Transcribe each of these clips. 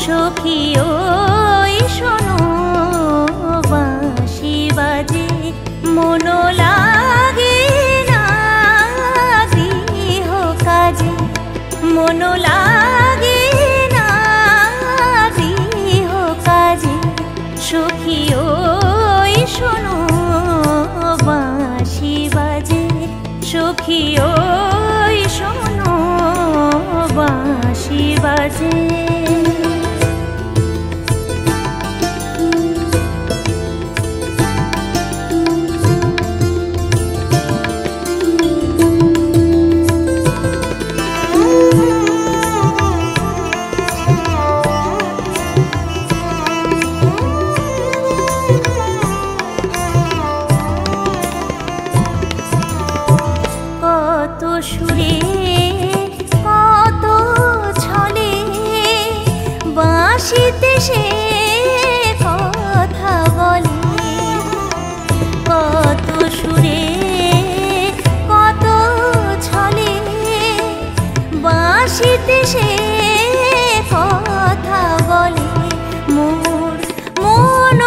সখী ওই শোনো বাঁশি বাজে মন লাগে না গৃহ কাজে মন লাগে না গৃহ কাজে সখী ওই শোনো বাঁশি বাজে সখী ওই শোনো বাঁশি বাজে সুরে কত ছলে বাঁশিতে সে কথা বলে কত সুরে কত ছলে বাঁশিতে সে কথা বলে মোর মন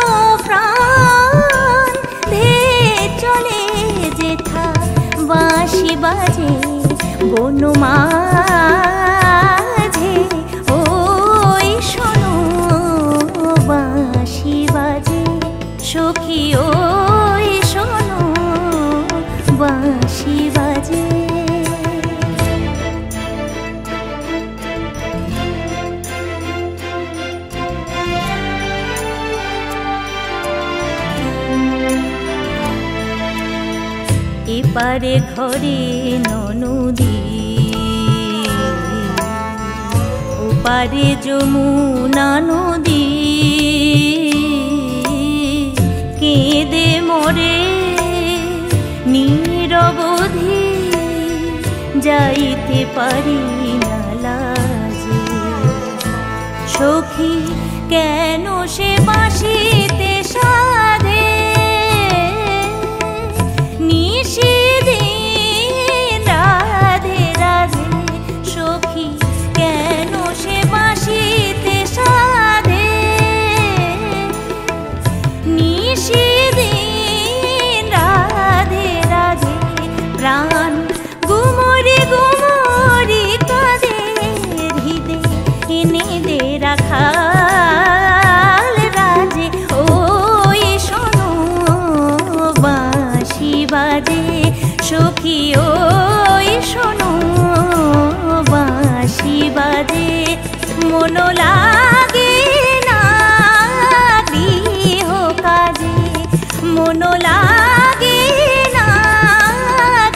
প্রাণ ধেয়ে চলে যেথা বাঁশি বাজে বন মাঝে ওই শোনো বাঁশি বাজে সখী ওই শোনো বাঁশি বাজে এপারে ঘরে ননদী ওপারে যমুনা নদী কেঁদে মরে নিরবধি যাইতে পারি না লাজে সখী কেন সে বাঁশিতে সাধে নিশিদিন রাধে রাধে সখী কেন সে বাঁশিতে সাধে নিশিদিন রাধে রাধে প্রাণ গুমরি গুমরি কাঁদে হৃদে এনে দে রাখাল রাজে ওই শোনো বাঁশি বাজে সখী ওই শোনো বাঁশি বাজে মন লাগে না গৃহ কাজে মন লাগে না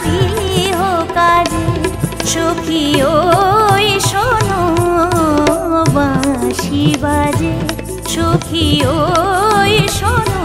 গৃহ কাজে সখী ওই শোনো বাঁশি বাজে সখী ওই শোনো